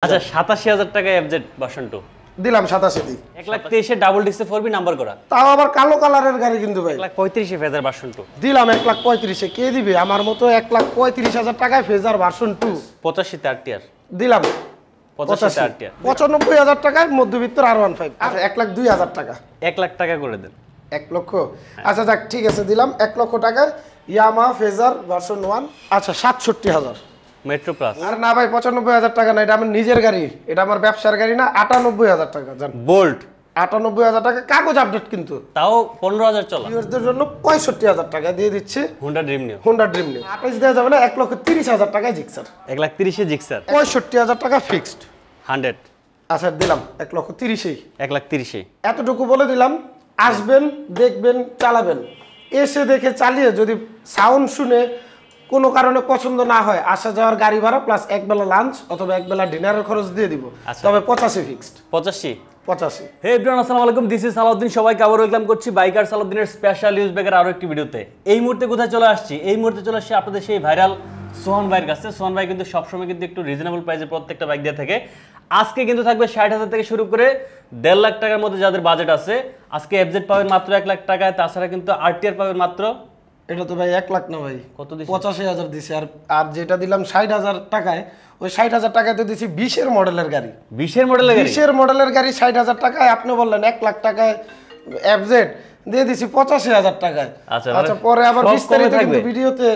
আচ্ছা ৮৭,০০০ টাকা FZ version 2 দিলাম ৮৭ দিই ১,২৩,০০০ ডাবল ডিস্কে 4B নাম্বার করা, তাও আবার কালো কালারের গাড়ি কিন্তু ভাই ১,৩৫,০০০ ফেজার ভার্সন 2 দিলাম ১,৩৫,০০০ কে দিবে আমার মতো ১,৩৫,০০০ টাকায় ফেজার ভার্সন 2 ৮৫ আরটিআর দিলাম ৮৫ আরটিআর ৯৫,০০০ টাকায় মধ্যবিত্তর R15 আচ্ছা ১,০২,০০০ টাকা ১,০০,০০০ টাকা করে দেন ১ লক্ষ আচ্ছা যাক ঠিক আছে দিলাম ১ লক্ষ টাকায় ইয়ামাহা ফেজার ভার্সন 1 আচ্ছা ৬৭,০০০ মেট্রো প্লাস। আর না ভাই ৯৫,০০০ টাকা না, এটা আমার নিজের গাড়ি, এটা আমার ব্যবসার গাড়ি না। ৯৮,০০০ টাকা জান বোল্ট ৯৮,০০০ টাকা কাগজ আপডেট কিন্তু তাও ১৫,০০০ চলা। ভিউয়ারদের জন্য ৬৫,০০০ টাকা দিয়ে দিচ্ছি Honda dream new. Honda dream new ২৮ দেওয়া যাবে না, ১,৩০,০০০ টাকায় জিক্সার ১,৩০,০০০ জিক্সার ৬৫,০০০ টাকা ফিক্সড 100 আচ্ছা দিলাম ১,৩০,০০০ ১,৩০,০০০ এতটুকু বলে দিলাম। আসবেন, দেখবেন, চালাবেন, এসে দেখে চালিয়ে যদি সাউন্ড শুনে কোনো কারণে পছন্দ না হয় আসা যাওয়ার গাড়ি ভাড়া প্লাস একবেলা লাঞ্চ অথবা একবেলা ডিনারের খরচ দিয়ে দিব। তবে ৮৫ ফিক্সড ৮৫। হে এভরিওয়ান, আসসালামু আলাইকুম, দিস ইজ সালাউদ্দিন। সবাইকে আবার ওয়েলকাম করছি বাইকার সালাউদ্দিনের স্পেশাল নিউজ ব্যাগের আরো একটি ভিডিওতে। এই মুহূর্তে কোথায় চলে আসছি? এই মুহূর্তে চলে আসছি আপনাদের সেই ভাইরাল সোহান ভাইয়ের কাছে। সোহান ভাই কিন্তু সবসময় কিন্তু একটু রিজনেবল প্রাইসে প্রত্যেকটা বাইক দিয়ে থাকে। আজকে কিন্তু থাকবে ৬০,০০০ থেকে শুরু করে ১.৫ লাখ টাকার মধ্যে যাদের বাজেট আছে, আজকে এফজেড পাবেন মাত্র ১ লাখ টাকায়। তাছাড়া কিন্তু আরটিআর পাবেন মাত্র, এটা তো ভাই ১ লাখ না ভাই, কত দিছি? ৮৫,০০০ দিছি। আর যেটা দিলাম ৬০,০০০ টাকায়, ওই ৬০,০০০ টাকাতে দিছি ২০-এর মডেলের গাড়ি। ২০-এর মডেলের গাড়ি? ২০-এর মডেলের গাড়ি ৬০,০০০ টাকায়। আপনি বললেন ১ লাখ টাকায় এফজেড দিয়ে দিছি ৮৫,০০০ টাকায়। আচ্ছা পরে আবার বিস্তারিত কিন্তু ভিডিওতে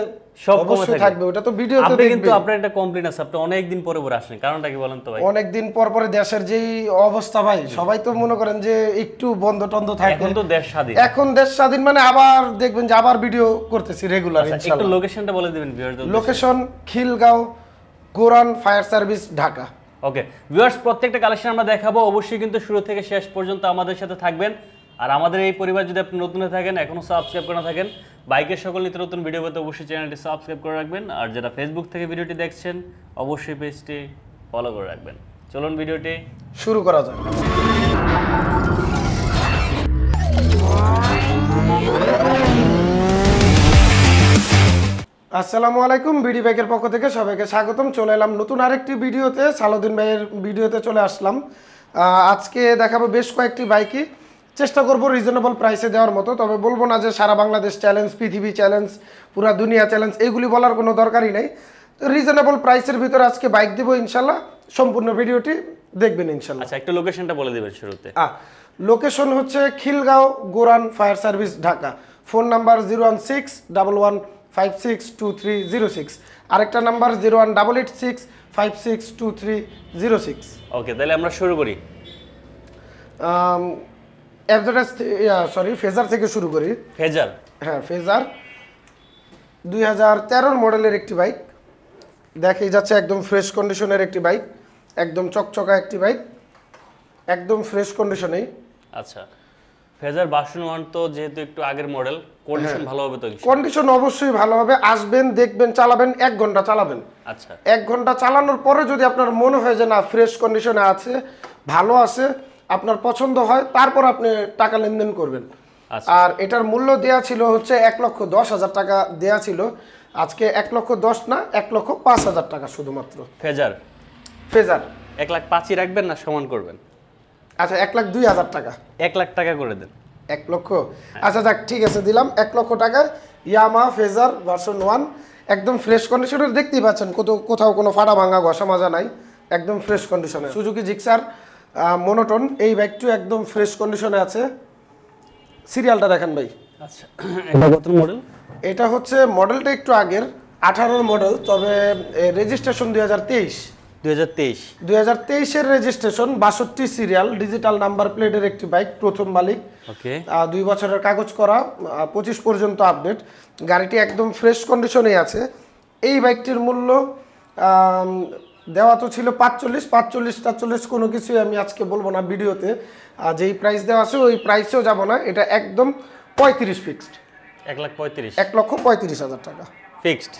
সব অবশ্যই থাকবে, ওটা তো ভিডিওতে আপনি দেখবেন। কিন্তু আপনার একটা কমপ্লেইন আছে, আপনি অনেক দিন পরে পরে আসেন, কারণটা কি বলেন তো ভাই? অনেক দিন পর পরে দেশের যেই অবস্থা ভাই, সবাই তো মনে করেন যে একটু বন্ধ টন্ধ থাকে। এখন তো দেশ স্বাধীন, এখন দেশ স্বাধীন মানে আবার দেখবেন যে আবার ভিডিও করতেছি রেগুলার ইনশাআল্লাহ। একটু লোকেশনটা বলে দিবেন ভিউয়ারদের। Location Khilgaon, Goran fire service, Dhaka. Okay viewers, প্রত্যেকটা কালেকশন আমরা দেখাবো, অবশ্যই কিন্তু শুরু থেকে শেষ পর্যন্ত আমাদের সাথে থাকবেন। আর আমাদের এই পরিবার যদি আপনি নতুন হয়ে থাকেন, এখনো সাবস্ক্রাইব করে না থাকেন, বাইকের সকল নিত্য নতুন ভিডিও পেতে অবশ্যই চ্যানেলটি সাবস্ক্রাইব করে রাখবেন। আর যারা ফেসবুক থেকে ভিডিওটি দেখছেন অবশ্যই পেজটি ফলো করে রাখবেন। চলুন ভিডিওটি শুরু করা যাক। আসসালামু আলাইকুম, বিডি বাইকের পক্ষ থেকে সবাইকে স্বাগতম। চলে এলাম নতুন আরেকটি ভিডিওতে, সালাউদ্দিন ভাইয়ের ভিডিওতে চলে আসলাম। আজকে দেখাবো বেশ কয়েকটি বাইকই, চেষ্টা করব রিজনেবল প্রাইসে দেওয়ার মতো। তবে বলবো না যে সারা বাংলাদেশ চ্যালেঞ্জ, পৃথিবী চ্যালেঞ্জ, পুরা দুনিয়া চ্যালেঞ্জ, এগুলি বলার কোনো দরকারই নেই। রিজনেবল প্রাইসের ভিতরে আজকে বাইক দেবো ইনশাল্লাহ, সম্পূর্ণ ভিডিওটি দেখবেন ইনশাল্লাহ। আচ্ছা, একটু লোকেশনটা বলে দিবেন শুরুতে। লোকেশন হচ্ছে Khilgaon, Goran fire service, Dhaka. Phone number 01611562306, আরেকটা নাম্বার 01886562306। ওকে, তাহলে আমরা শুরু করি। ফেজার থেকে শুরু করি। ফেজার? হ্যাঁ, ফেজার 2013 মডেলের একটি বাইক, দেখেই যাচ্ছে একদম ফ্রেশ কন্ডিশনের একটি বাইক, একদম চকচকা একটি বাইক, একদম ফ্রেশ কন্ডিশনেই। আচ্ছা, ফেজার ভার্সন 1 তো যেহেতু একটু আগের মডেল, কন্ডিশন ভালো হবে তো? কন্ডিশন অবশ্যই ভালো হবে। আসবেন, দেখবেন, চালাবেন, 1 ঘন্টা চালাবেন। আচ্ছা, 1 ঘন্টা চালানোর পরে যদি আপনার মনে হয় যে না ফ্রেশ কন্ডিশনে আছে, ভালো আছে, আপনার পছন্দ হয়, তারপর আপনি টাকা লেনদেন করবেন। আর এটার মূল্য দেয়া ছিল হচ্ছে 1,10,000 টাকা দেয়া ছিল। আজকে 1,10,000 না, 1,05,000 টাকা শুধুমাত্র। ফেজার 1,05,000 রাখবেন না সমান করবেন? আচ্ছা 1,02,000 টাকা। 1 লাখ টাকা করে দেন। 1 লক্ষ? আচ্ছা যাক ঠিক আছে, দিলাম 1 লক্ষ টাকা। ইয়ামাহা ফেজার ভার্সন 1 একদম ফ্রেশ কন্ডিশনের, দেখতেই পাচ্ছেন কোথাও কোনো ফাটা ভাঙা ঘষা মাজা নাই, একদম ফ্রেশ কন্ডিশনে। সুজুকি জিক্সার মনোটন, এই বাইকটিও একদম ফ্রেশ কন্ডিশনে আছে। সিরিয়ালটা দেখেন ভাই। আচ্ছা, এটা কত মডেল? এটা হচ্ছে মডেলটা একটু আগের, 18 মডেল, তবে রেজিস্ট্রেশন 2023। 2023-এর রেজিস্ট্রেশন, 62 সিরিয়াল, ডিজিটাল নাম্বার প্লেটের একটি বাইক, প্রথম মালিক। ওকে, 2 বছরের কাগজ করা, 25 পর্যন্ত আপডেট। গাড়িটি একদম ফ্রেশ কন্ডিশনেই আছে। এই বাইকটির মূল্য দেওয়া তো ছিল 45 কোনো কিছুই আমি আজকে বলবো না ভিডিওতে। যেই প্রাইস দেওয়া আছে ওই প্রাইসেও যাব না, এটা একদম 35 ফিক্সড। 1,35,000? 1,35,000 টাকা ফিক্সড।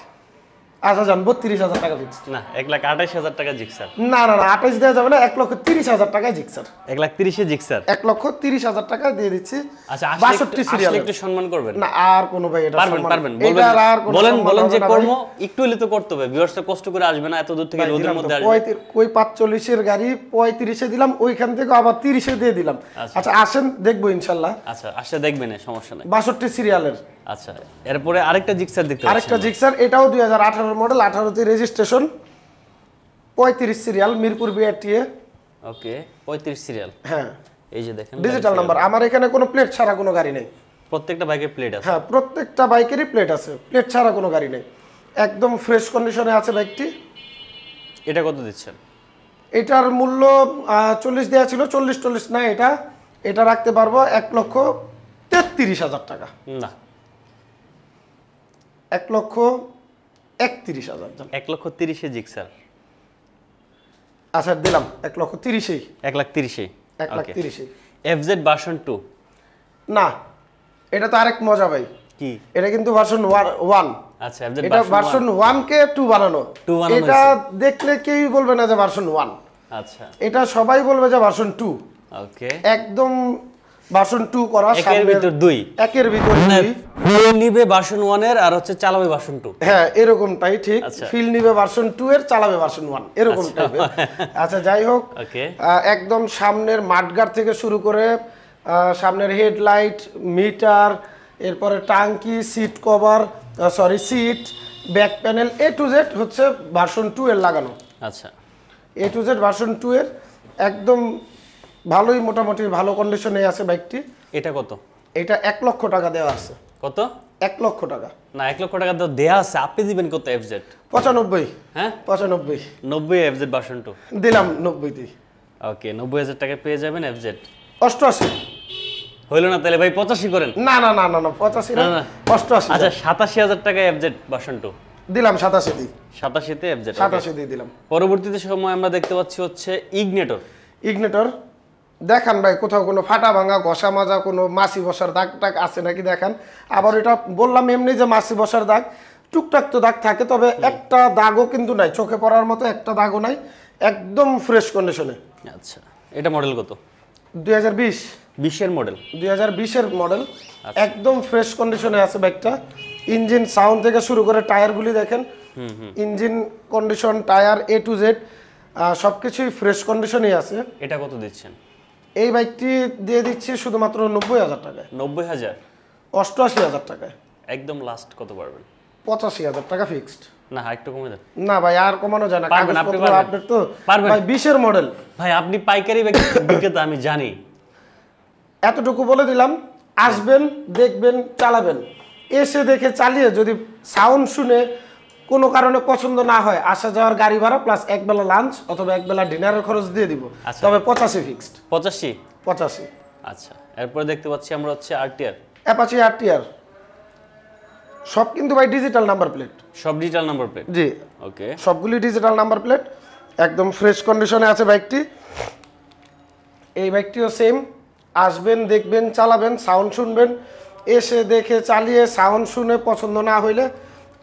আচ্ছা যান 32,000 টাকা ফিক্সড। না 1,28,000 টাকা জিক্সার। না না না 28 দেওয়া যাবে না, 1,30,000 টাকায় জিক্সার। 1,30,000 জিক্সার। 1,30,000 টাকা দিয়ে দিচ্ছি। আচ্ছা 62 সিরিয়াল। একটু সম্মান করবেন না আর কোনো ভাই এটা পারবেন বলেন যে কর্ম একটু হলে তো করতে হবে, ভিউয়ার্স তো কষ্ট করে আসবে না এত দূর থেকে রোদের মধ্যে আসবে। কই 45 এর গাড়ি 35 এ দিলাম, ওইখান থেকে আবার 30 এ দিয়ে দিলাম। আচ্ছা আসেন দেখবো ইনশাআল্লাহ। আচ্ছা আসলে দেখবেন না, সমস্যা নাই। 62 সিরিয়ালের। আচ্ছা এরপরে আরেকটা জিক্সার দেখতে পাচ্ছি। আরেকটা জিক্সার, এটাও 2018 মডেল, 18 তে রেজিস্ট্রেশন, 35 সিরিয়াল, মিরপুর বিআরটিএ। ওকে 35 সিরিয়াল। হ্যাঁ এই যে দেখেন ডিজিটাল নাম্বার। আমার এখানে কোনো প্লেট ছাড়া কোনো গাড়ি নেই। প্রত্যেকটা বাইকের প্লেট আছে। হ্যাঁ প্রত্যেকটা বাইকেরই প্লেট আছে, প্লেট ছাড়া কোনো গাড়ি নেই। একদম ফ্রেশ কন্ডিশনে আছে বাইকটি। এটা কত দিচ্ছেন? এটার মূল্য 40 দেওয়া ছিল, 40 না, এটা রাখতে পারবো 1,33,000 টাকা। না 1,31,000। 1,30,000 জিক্সার। আচ্ছা দিলাম 1,30,000। 1,30,000। 1,30,000 এফজেড ভার্সন 2। না এটা তো আরেক মজা ভাই। কি? এটা কিন্তু ভার্সন 1। আচ্ছা এফজেড এটা ভার্সন 1 কে 2 বানানো। এটা দেখলে কেউই বলবে না যে ভার্সন 1। আচ্ছা এটা সবাই বলবে যে ভার্সন 2। ওকে একদম ভার্সন 2 করা, একের ভিতর দুই। একের ভিতর দুই। ফিল নিবে ভার্সন 1 এর আর হচ্ছে চালাবে ভার্সন 2। হ্যাঁ এরকমটাই ঠিক। ফিল নিবে ভার্সন 2 এর, চালাবে ভার্সন 1, এরকম টাইপের। আচ্ছা যাই হোক, ওকে একদম সামনের মাঠগার্ড থেকে শুরু করে সামনের হেডলাইট, মিটার, এরপরে টাঙ্কি, seat cover, seat, back panel, A to Z হচ্ছে ভার্সন 2 এর লাগানো। আচ্ছা এ টু জেড ভার্সন 2 এর একদম ভালোই, মোটামুটি ভালো কন্ডিশনে আছে বাইকটি। এটা কত? এটা 1 লক্ষ টাকা দেওয়া আছে। কত? 1 লক্ষ টাকা। না 1 লক্ষ টাকা তো দেয়া আছে, আপনি দিবেন কত? এফজেড 95। হ্যাঁ 95। 90 এফজেড ভার্সন 2 দিলাম 90 দিয়ে। ওকে 90,000 টাকা পেয়ে যাবেন এফজেড। 88 হইল না তাহলে ভাই 85 করেন। না না না না না 85 না, 88। আচ্ছা 87,000 টাকা এফজেড ভার্সন 2 দিলাম 87 দিয়ে। 87 তে এফজেড 87 দিয়ে দিলাম। পরবর্তীতে সময় আমরা দেখতে পাচ্ছি হচ্ছে ইগনেটর। দেখান ভাই কোথাও কোনো ফাটা ভাঙা, ঘষা মাজা, কোনো মাছি বসার দাগ টাগ আছে নাকি দেখান। আবার এটা বললাম এমনি যে মাছি বসার দাগ, টুকটাক তো দাগ থাকে, তবে একটা দাগও কিন্তু নাই, চোখে পড়ার মতো একটা দাগও নাই, একদম ফ্রেশ কন্ডিশনে। আচ্ছা এটা মডেল কত? 2020 এর মডেল। 2020 এর মডেল, একদম ফ্রেশ কন্ডিশনে আছে বাইকটা। ইঞ্জিন সাউন্ড থেকে শুরু করে টায়ারগুলি দেখেন, engine condition, tyre, A to Z সবকিছুই ফ্রেশ কন্ডিশনেই আছে। এটা কত দিচ্ছেন? এই বাইকটি দিয়ে দিচ্ছি শুধুমাত্র 90,000 টাকায়। 90,000? 88,000 টাকায়। একদম লাস্ট কত পারবেন? 85,000 টাকা ফিক্সড। না একটু কমে দেন। না ভাই আর কমানো যায় না, কাগজপত্র আপডেট তো। পারবেন ভাই 20 এর মডেল। ভাই আপনি পাইকারি বিক্রেতা আমি জানি, এতটুকু বলে দিলাম। আসবেন, দেখবেন, চালাবেন, এসে দেখে চালিয়ে যদি সাউন্ড শুনে কোনো কারণে পছন্দ না হয়, আসা যাওয়ার গাড়ি ভাড়া প্লাস একবেলা লাঞ্চ অথবা একবেলা ডিনারের খরচ দিয়ে দিব। তবে 85 ফিক্সড। 85? আচ্ছা এরপরে দেখতে পাচ্ছি আমরা হচ্ছে আরটিআর, অ্যাপাচি আরটিআর। সব কিন্তু ভাই ডিজিটাল নাম্বার প্লেট। সব ডিজিটাল নাম্বার প্লেট? জি ওকে সবগুলি ডিজিটাল নাম্বার প্লেট, একদম ফ্রেশ কন্ডিশনে আছে বাইকটি। এই বাইকটিও সেম। আসবেন, দেখবেন, চালাবেন, সাউন্ড শুনবেন, এসে দেখে চালিয়ে সাউন্ড শুনে পছন্দ না হইলে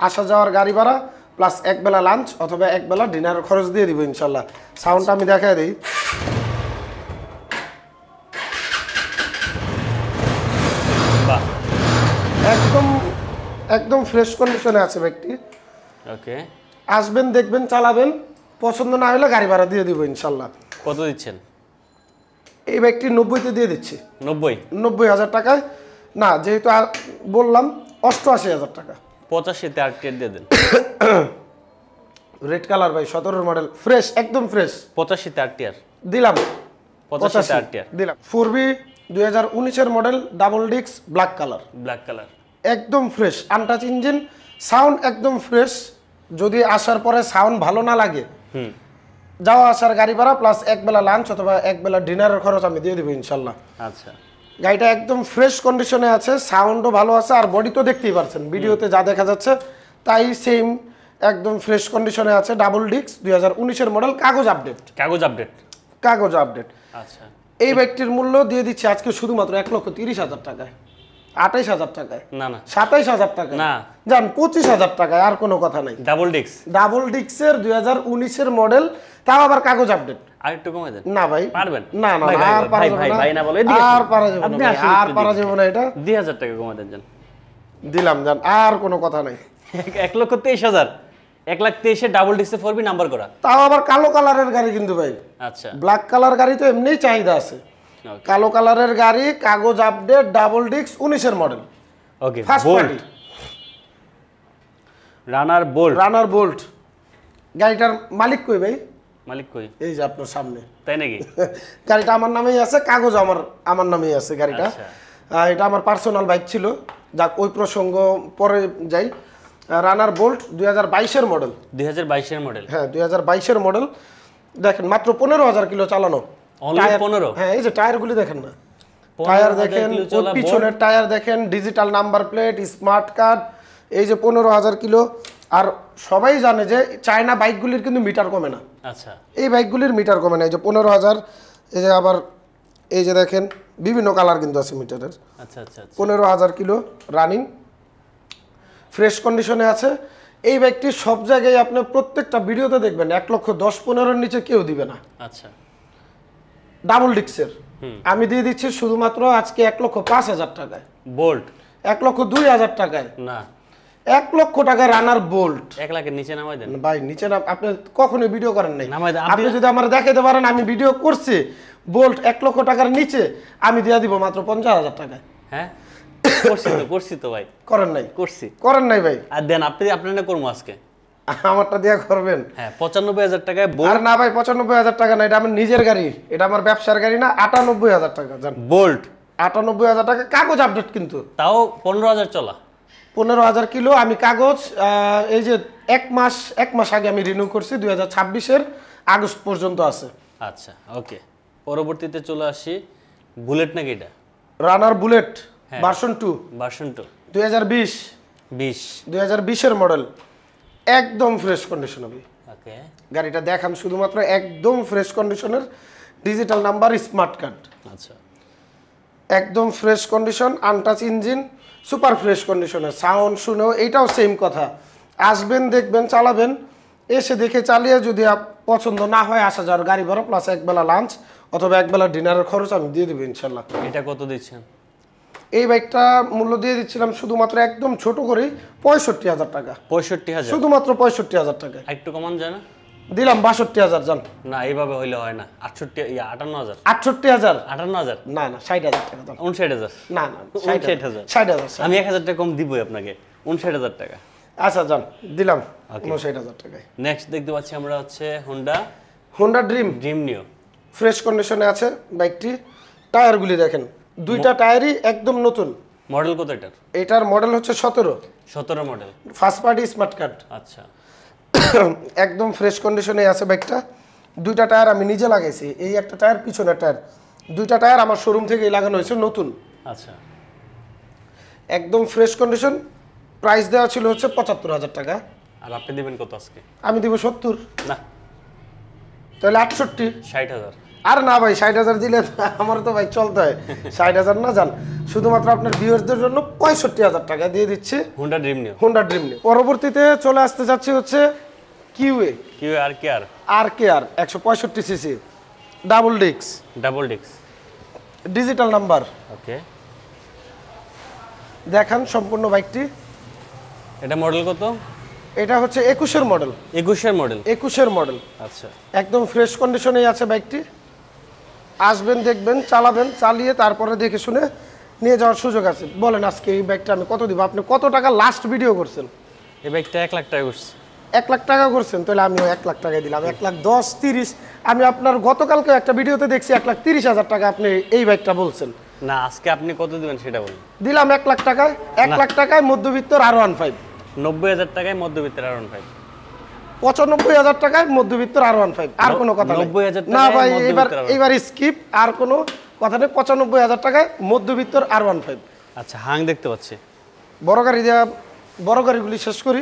আসা যাওয়ার গাড়ি ভাড়া প্লাস একবেলা লাঞ্চ অথবা একবেলা ডিনারের খরচ দিয়ে দিব ইনশাল্লাহ। সাউন্ডটা আমি দেখাই দিই। একদম একদম ফ্রেশ কন্ডিশনে আছে বাইকটি। ওকে আসবেন, দেখবেন, চালাবেন, পছন্দ না হলে গাড়ি ভাড়া দিয়ে দিব ইনশাল্লাহ। কত দিচ্ছেন? এই বাইকটি 90-তে দিয়ে দিচ্ছি। 90,000 টাকায় না, যেহেতু বললাম 88,000 টাকা। 85-তে আরটিআর দিয়ে দেন। রেড কালার ভাই, 17 মডেল, ফ্রেশ, একদম ফ্রেশ। 85-তে আরটিআর দিলাম। 85-তে আরটিআর দিলাম। 4B 2019 এর model, double disc, black colour. একদম ফ্রেশ, আনটাচ ইঞ্জিন, সাউন্ড একদম ফ্রেশ। যদি আসার পরে সাউন্ড ভালো না লাগে, যাওয়া আসার গাড়ি ভাড়া প্লাস একবেলা লাঞ্চ অথবা একবেলা ডিনারের খরচ আমি দিয়ে দিব ইনশাল্লাহ। আচ্ছা গাড়িটা একদম ফ্রেশ কন্ডিশনে আছে, সাউন্ডও ভালো আছে, আর বডি তো দেখতেই পারছেন ভিডিওতে যা দেখা যাচ্ছে তাই সেম, একদম ফ্রেশ কন্ডিশনে আছে। ডাবল ডিস্ক, 2019 এর মডেল, কাগজ আপডেট। আচ্ছা এই বাইকটির মূল্য দিয়ে দিচ্ছি আজকে শুধুমাত্র 1,30,000 টাকায়। 28,000 টাকায়, না না 27,000 টাকায়, না জান 25,000 টাকায়, আর কোনো কথা নাই। ডাবল ডিস্ক, ডাবল ডিক্সের 2019-এর মডেল, তাও আবার কাগজ আপডেট। আর একটু কমাই দেন। না ভাই পারবেন? না না ভাই, না, ভাই, আর পারা ভাই, যাবে ভাই, না, ভাই না বলে এদিকে আর আসুন। পারা যাবে না আপনি ভাই, আসুন আর একটু পারা দিকে। যাবে না, এটা 2000 টাকা কমাই দেন যান। দিলাম, জান আর কোনো কথা নাই। 1,23,000, 1,23,000 ডাবল ডিস্কে 4B নাম্বার করা। তাও আবার কালো কালারের গাড়ি কিন্তু ভাই, আচ্ছা ব্ল্যাক কালার গাড়ি তো এমনিই চাহিদা আছে। ওকে কালো কালারের গাড়ি, কাগজ আপডেট, ডাবল ডিস্ক, 19-এর model, okay first bolt, party, runner bolt. Runner bolt. গাড়িটার মালিক কই ভাই? মালিক কই? এই যে আপনার সামনে। তাই নাকি? গাড়িটা আমার নামেই আছে, কাগজ আমার নামেই আছে গাড়িটা। আচ্ছা। এটা আমার পার্সোনাল বাইক ছিল, যাক ওই প্রসঙ্গ পরে যাই। রানার বোল্ট 2022-এর মডেল, 2022-এর মডেল। হ্যাঁ 2022-এর মডেল। দেখেন মাত্র 15,000 কিলো চালানো। Only tyre- 15? হ্যাঁ এই যে টায়ারগুলি দেখেন না, 15,000 টায়ার দেখেন, কিলো ওর চলা পিছনের টায়ার দেখেন, digital number plate, smart card, এই যে 15,000 কিলো। আর সবাই জানে যে চায়না বাইকগুলির কিন্তু মিটার কমে না, আচ্ছা এই বাইকগুলির মিটার কমে না। এই যে 15,000, এই যে আবার এই যে দেখেন বিভিন্ন কালার কিন্তু আছে মিটারের। আচ্ছা আচ্ছা আচ্ছা 15,000 কিলো রানিং, ফ্রেশ কন্ডিশনে আছে। এই বাইকটি সব জায়গায় আপনি প্রত্যেকটা ভিডিওতে দেখবেন 1,10,15-এর নিচে কেউ দিবে না। আচ্ছা ডাবল ডিক্সের আমি দিয়ে দিচ্ছি শুধুমাত্র আজকে 1,05,000 টাকায়, বোল্ট 1,02,000 টাকায়, না 1 লক্ষ টাকা রানার বোল্ট। 1 লাখের নিচে নামাই দেন ভাই নিচে না, আপনি কখনোই ভিডিও করেন নাই। নামাই দেন। আপনি যদি আমার দেখাইতে পারেন আমি ভিডিও করছি বোল্ট 1 লক্ষ টাকার নিচে, আমি দিয়ে দিব মাত্র 50,000 টাকায়। হ্যাঁ করছি তো ভাই, করেন নাই? করছি। করেন নাই ভাই? আর দেন আপনার না করবো আজকে। আমারটা দিয়া করবেন? হ্যাঁ 95,000 টাকায় আর বোল্ট। না ভাই 95,000 টাকা না, এটা আমার নিজের গাড়ি, এটা আমার ব্যবসার গাড়ি না। 98,000 টাকা জান, বোল্ট 98,000 টাকা কাগজ আপডেট কিন্তু, তাও 15,000 চলা। 15,000 কিলো। আমি কাগজ এই যে এক মাস আগে আমি রিনিউ করছি, 2026-এর আগস্ট পর্যন্ত আছে। আচ্ছা ওকে, পরবর্তীতে চলে আসি বুলেট নাকি এটা? রানার বুলেট হ্যাঁ। ভার্সন 2, ভার্সন 2 2020, 2020-এর মডেল, একদম ফ্রেশ কন্ডিশন হবে ওকে। গাড়িটা। দেখান শুধুমাত্র একদম ফ্রেশ কন্ডিশনের, ডিজিটাল নাম্বার, স্মার্ট কার্ড, আচ্ছা একদম fresh condition, untouch engine, super fresh কন্ডিশনে। সাউন্ড শুনেও এইটাও সেম কথা, আসবেন দেখবেন চালাবেন, এসে দেখে চালিয়ে যদি পছন্দ না হয় আসা যাওয়ার গাড়ি ভাড়া প্লাস একবেলা লাঞ্চ অথবা একবেলা ডিনারের খরচ আমি দিয়ে দেবো ইনশাল্লাহ। এটা কত দিচ্ছেন? এই বাইকটা মূল্য দিয়ে দিচ্ছিলাম শুধুমাত্র একদম ছোট করেই 65,000 টাকা, 65,000? শুধুমাত্র 65,000 টাকা একটু কমান যায় না? দিলাম 62,000 জান। না এইভাবে হইলে হয় না। 58,000? 68,000? 58,000? না না 60,000 টাকা দাম। 59,000? না না 59,000? 60,000। আমি 1,000 টাকা কম দিবই আপনাকে, 59,000 টাকা। আচ্ছা জান দিলাম Okay. 59,000 টাকায়। নেক্সট দেখতে পাচ্ছি আমরা হচ্ছে হোন্ডা ড্রিম ড্রিম নিও। ফ্রেশ কন্ডিশনে আছে বাইকটি। টায়ারগুলি দেখেন, দুইটা টায়ারই একদম নতুন। মডেল কত এটার? এটার মডেল হচ্ছে 17, 17 model. First party smart card, আচ্ছা একদম ফ্রেশ কন্ডিশনে আছে বাইকটা। দুইটা টায়ার আমি নিজে লাগাইছি, এই একটা টায়ার পিছনের টায়ার, দুইটা টায়ার আমার শোরুম থেকেই লাগানো হয়েছে নতুন, আচ্ছা একদম ফ্রেশ কন্ডিশন। প্রাইস দেওয়া ছিল হচ্ছে 75,000 টাকা, আর আপনি দিবেন কত আজকে? আমি দিব 70, না তাহলে 68। 60,000? আর না ভাই 60,000 দিলে আমার তো ভাই চলতে হয়, 60,000 না যান, শুধুমাত্র আপনার ভিউয়ারদের জন্য 65,000 টাকা দিয়ে দিচ্ছি হোন্ডা ড্রিম নিও। হোন্ডা ড্রিম নিয়ে। পরবর্তীতে চলে আসতে যাচ্ছি হচ্ছে কিউএ কি আর কি আর? RKR 165 সিসি, ডাবল ডিক্স, ডাবল ডিস্ক, ডিজিটাল নাম্বার। ওকে। দেখান সম্পূর্ণ বাইকটি। এটা মডেল কত? এটা হচ্ছে 21-এর মডেল, 21-এর মডেল। 21-এর মডেল, আচ্ছা একদম ফ্রেশ কন্ডিশনেই আছে বাইকটি। আসবেন দেখবেন চালাবেন, চালিয়ে তারপরে দেখে শুনে নিয়ে যাওয়ার সুযোগ আছে। বলেন আজকে এই বাইকটা আমি কত দিব? আপনি কত টাকা লাস্ট ভিডিও করছেন? এই বাইকটা 1 লাখ টাকা করছে। 1 লাখ টাকা করছেন, তাহলে আমিও 1 লাখ টাকায় দিলাম। 1,10,000, 30। আমি আপনার গতকালকে একটা ভিডিওতে দেখছি 1,30,000 টাকা আপনি এই বাইকটা বলছেন। না আজকে আপনি কত দিবেন সেটা বলুন। দিলাম 1 লাখ টাকায়, 1 লাখ টাকায় মধ্যবিত্তর R15, 90,000 টাকায় মধ্যবিত্তের R15, 95,000 টাকায় মধ্যবিত্তর R15। আর কোনো কথা নেই। 90,000 না টাকায় ভাই মধ্যবিত্তের এবার স্কিপ, আর কোনো কথা নেই। 95,000 টাকায় মধ্যবিত্তর R15। আচ্ছা হাং দেখতে পাচ্ছি। বড় গাড়ি দেওয়া, বড় গাড়িগুলি শেষ করি,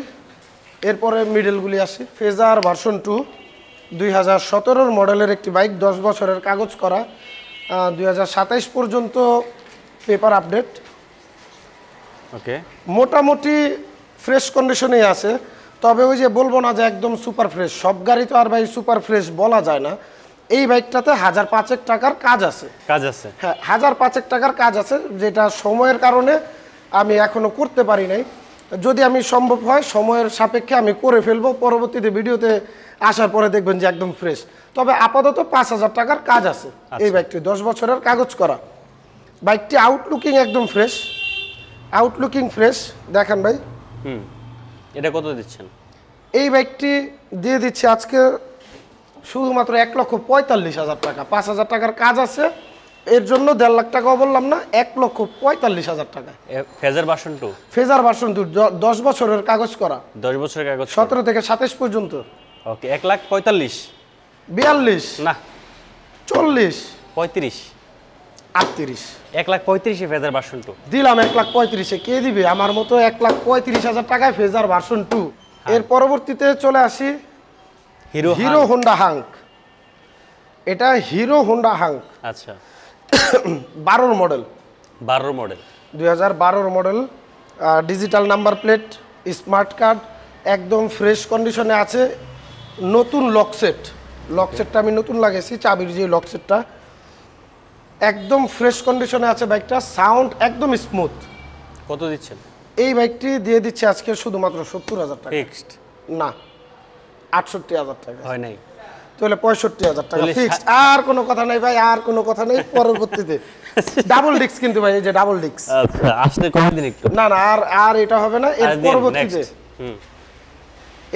এরপরে মিডলগুলি আসি। ফেজার ভার্সন 2, 2017 মডেলের একটি বাইক, 10 বছরের কাগজ করা, 2027 পর্যন্ত পেপার আপডেট। ওকে, মোটামুটি ফ্রেশ কন্ডিশনেই আছে। তবে ওই যে বলবো না যে একদম সুপার ফ্রেশ, সব গাড়ি তো আর ভাই সুপার ফ্রেশ বলা যায় না। এই বাইকটাতে 1005 টাকার কাজ আছে। কাজ আছে, হ্যাঁ 1005 টাকার কাজ আছে, যেটা সময়ের কারণে আমি এখনো করতে পারি নাই। যদি আমি সম্ভব হয় সময়ের সাপেক্ষে আমি করে ফেলবো, পরবর্তীতে ভিডিওতে আসার পরে দেখবেন যে একদম ফ্রেশ। তবে আপাতত 5000 টাকার কাজ আছে এই বাইকটি, 10 বছরের কাগজ করা। বাইকটি আউটলুকিং একদম ফ্রেশ, আউটলুকিং ফ্রেশ। দেখেন ভাই, এটা কত দিচ্ছেন? এই বাইকটি দিয়ে দিচ্ছি আজকে শুধুমাত্র 1,45,000 টাকা। 5,000 টাকার কাজ আছে, এর জন্য 1.5 লাখ টাকাও বললাম না, 1,45,000 টাকা। ফেজার ভার্সন 2, ফেজার ভার্সন 2, 10 বছরের কাগজ করা, 10 বছরের কাগজ, 17 থেকে 27 পর্যন্ত। ওকে, 1,45,000, 42, না 40, 35, 38 1,35,000 ফেজার ভার্সন 2। দিলাম 1,35,000-এ। কে দিবে আমার মতো 1,35,000 টাকায় ফেজার ভার্সন 2? এর পরবর্তীতে চলে আসি হিরো হোন্ডা হাঙ্ক। এটা হিরো হোন্ডা হাঙ্ক, আচ্ছা 12 model, 12 model, 2012 model, digital number plate, smart card, একদম ফ্রেশ কন্ডিশনে আছে। নতুন লকসেট, লকসেটটা আমি নতুন লাগাইছি, চাবির যে লকসেটটা একদম ফ্রেশ কন্ডিশনে আছে। বাইকটা সাউন্ড একদম স্মুথ। কত দিচ্ছেন? এই বাইকটি দিয়ে দিচ্ছে আজকে শুধুমাত্র 70,000 টাকা। ফিক্সড না, 68,000 টাকা। হয় নাই, তাহলে 65,000 টাকা তাহলে ফিক্সড। আর কোনো কথা নাই ভাই, আর কোনো কথা নেই। পরবর্তীতে ডাবল ডিস্ক কিন্তু ভাই, এই যে ডাবল ডিস্ক। আচ্ছা, আসলে কম দিন একটু। না না, আর এটা হবে না।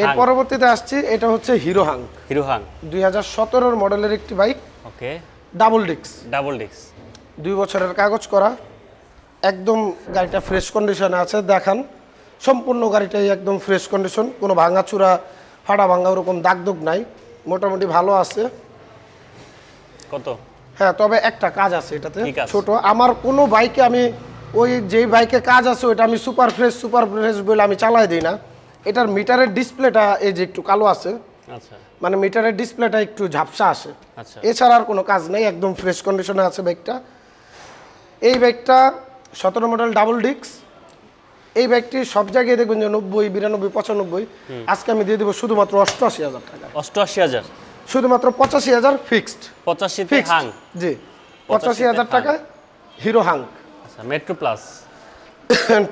এর পরবর্তীতে আসছি, এটা হচ্ছে হিরো হাং, হিরো হাং 2017 মডেলের একটি বাইক। ওকে, ডাবল ডিস্ক, ডাবল ডিস্ক, 2 বছরের কাগজ করা, একদম গাড়িটা ফ্রেশ কন্ডিশনে আছে। দেখান, সম্পূর্ণ গাড়িটাই একদম ফ্রেশ কন্ডিশন, কোনো ভাঙাচুরা ফাটা ভাঙা ওরকম দাগ দুগ নাই, মোটামুটি ভালো আছে। কত? হ্যাঁ, তবে একটা কাজ আছে এটাতে কি কাজ? ছোট। আমার কোনো বাইকে আমি ওই যেই বাইকে কাজ আছে ওইটা আমি সুপার ফ্রেশ বলে আমি চালাই দিই না। এটার মিটারের ডিসপ্লেটা এই যে একটু কালো আছে, আচ্ছা মানে মিটারের ডিসপ্লেটা একটু ঝাপসা আসে, আচ্ছা, এছাড়া আর কোনো কাজ নেই, একদম ফ্রেশ কন্ডিশনে আছে বাইকটা। এই বাইকটা 17 মডেল ডাবল ডিস্ক। এই বাইকটি সব জায়গায় দেখবেন যে 90, 92, 95। আজকে আমি দিয়ে দেবো শুধুমাত্র 88,000 টাকা। 88,000, শুধুমাত্র 85,000 ফিক্সড। 85 তে হাং, জি 85,000 টাকা হিরো হাং। আচ্ছা, metro plus,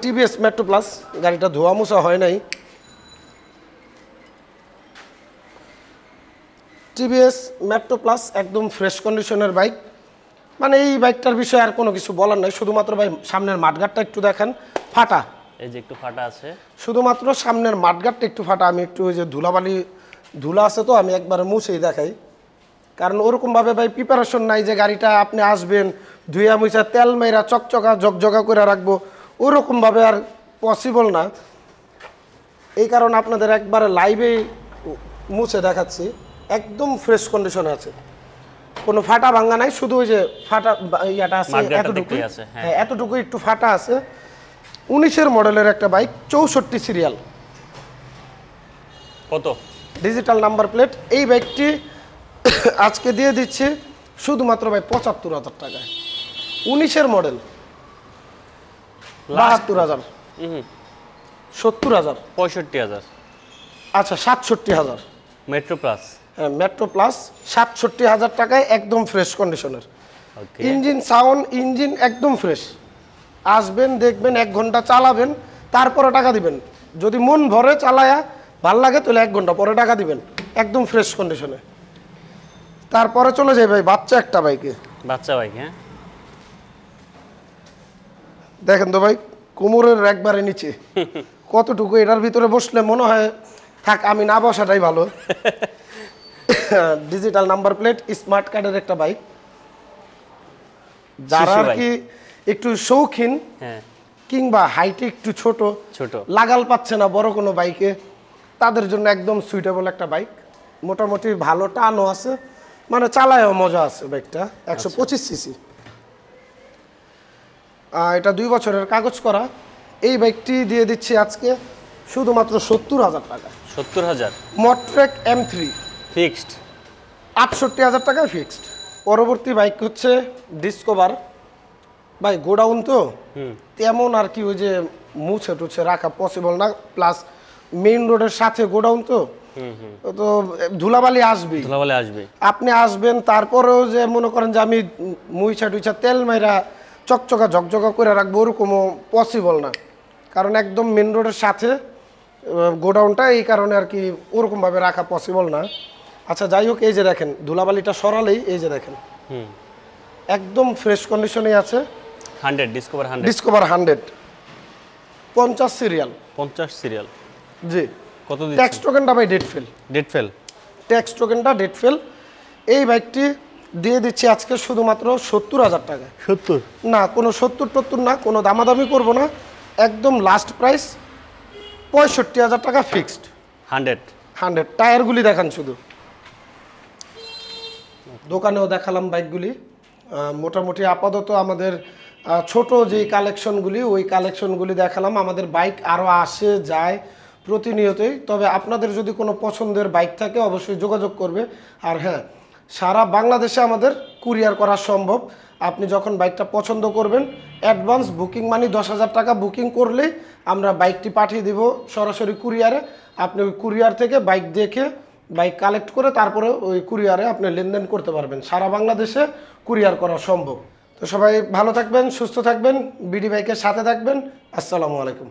TVS metro plus. গাড়িটা ধোয়া মোছা হয় নাই। টিভিএস মেট্রো প্লাস একদম ফ্রেশ কন্ডিশনের বাইক। মানে এই বাইকটার বিষয়ে আর কোনো কিছু বলার নাই, শুধুমাত্র ভাই সামনের মাঠগাটটা একটু দেখেন ফাটা, এই যে একটু ফাটা আছে, শুধুমাত্র সামনের মাঠগাটটা একটু ফাটা। আমি একটু ওই যে ধুলা আছে তো আমি একবার মুছেই দেখাই, কারণ ওরকমভাবে ভাই প্রিপারেশন নাই যে গাড়িটা আপনি আসবেন ধুইয়া মুছা তেল মেরা চকচকা জকজকা করে রাখবো, ওরকমভাবে আর পসিবল না। এই কারণে আপনাদের একবারে লাইভেই মুছে দেখাচ্ছি, একদম ফ্রেশ কন্ডিশনে আছে, কোনো ফাটা ভাঙা নাই, শুধু ওই যে ফাটা ইয়াটা আছে এতটুকু, হ্যাঁ এতটুকু একটু ফাটা আছে। 19-এর মডেলের একটা বাইক, 64 সিরিয়াল, কত? Digital number plate. এই বাইকটি আজকে দিয়ে দিচ্ছি শুধুমাত্র ভাই 75,000 টাকায়। 19-এর মডেল, 72,000, 70,000, 65,000, আচ্ছা 67,000। মেট্রো প্লাস, হ্যাঁ মেট্রো প্লাস 67,000 টাকায় একদম ফ্রেশ কন্ডিশনের। ওকে, ইঞ্জিন সাউন্ড, ইঞ্জিন একদম ফ্রেশ। আসবেন দেখবেন, 1 ঘন্টা চালাবেন, তারপরে টাকা দিবেন। যদি মন ভরে চালায়া ভাল লাগে তাহলে 1 ঘন্টা পরে টাকা দিবেন, একদম ফ্রেশ কন্ডিশনে। তারপরে চলে যাই ভাই বাচ্চা একটা বাইকে। বাচ্চা বাইক, হ্যাঁ দেখেন তো ভাই, কোমরের একবারে নিচে কতটুকু, এটার ভিতরে বসলে মনে হয় থাক আমি না বসাটাই ভালো। ডিজিটাল নাম্বার প্লেট, স্মার্ট কার্ডের একটা বাইক। যারা আর কি একটু শৌখিন, হ্যাঁ, কিংবা হাইটে একটু ছোট ছোট লাগাল পাচ্ছে না বড় কোনো বাইকে, তাদের জন্য একদম সুইটেবল একটা বাইক। মোটামুটি ভালো টানও আছে, মানে চালায়ও মজা আছে বাইকটা। 125 সিসি, এটা 2 বছরের কাগজ করা। এই বাইকটি দিয়ে দিচ্ছি আজকে শুধুমাত্র 70,000 টাকা। 70,000 মট্রেক M3 ফিক্সড, 68,000 টাকায় ফিক্সড। পরবর্তী বাইক হচ্ছে ডিসকভার। ভাই গোডাউন তো তেমন আর কি ওই যে মুছে টুছে রাখা পসিবল না, প্লাস মেইন রোডের সাথে গোডাউন তো তো ধুলাবালি আসবেই, ধুলাবালি আসবে। আপনি আসবেন তারপরেও যে মনে করেন যে আমি মুইছা টুইছা তেল মাইরা চকচকা ঝকঝকা করে রাখবো ওরকমও পসিবল না, কারণ একদম মেন রোডের সাথে গোডাউনটা, এই কারণে আর কি ওরকমভাবে রাখা পসিবল না। আচ্ছা যাই হোক, এই যে দেখেন ধুলাবালিটা সরালেই এই যে দেখেন একদম ফ্রেশ কন্ডিশনেই আছে। 100 ডিসকভার 100, ডিসকভার 100 50 সিরিয়াল, 50 সিরিয়াল। জি। কত দিচ্ছেন? ট্যাক্স টোকেনটা ভাই date fail, date fail, tax টোকেনটা ডেট ফেল। এই বাইকটি দিয়ে দিচ্ছি আজকে শুধুমাত্র 70,000 টাকা। 70 না, কোনো 70-70 না, কোনো দামাদামি করব না, একদম লাস্ট প্রাইস 65,000 টাকা ফিক্সড। 100 টায়ারগুলি দেখান শুধু, দোকানেও দেখালাম বাইকগুলি। মোটামুটি আপাতত আমাদের ছোট যেই কালেকশনগুলি ওই কালেকশনগুলি দেখালাম। আমাদের বাইক আরও আসে যায় প্রতিনিয়তই, তবে আপনাদের যদি কোনো পছন্দের বাইক থাকে অবশ্যই যোগাযোগ করবে। আর হ্যাঁ, সারা বাংলাদেশে আমাদের কুরিয়ার করা সম্ভব। আপনি যখন বাইকটা পছন্দ করবেন অ্যাডভান্স বুকিং মানি 10,000 টাকা বুকিং করলেই আমরা বাইকটি পাঠিয়ে দিব সরাসরি কুরিয়ারে। আপনি ওই কুরিয়ার থেকে বাইক দেখে বাইক কালেক্ট করে তারপরে ওই কুরিয়ারে আপনি লেনদেন করতে পারবেন। সারা বাংলাদেশে কুরিয়ার করা সম্ভব। তো সবাই ভালো থাকবেন, সুস্থ থাকবেন, বিডি বাইকের সাথে থাকবেন। আসসালামু আলাইকুম।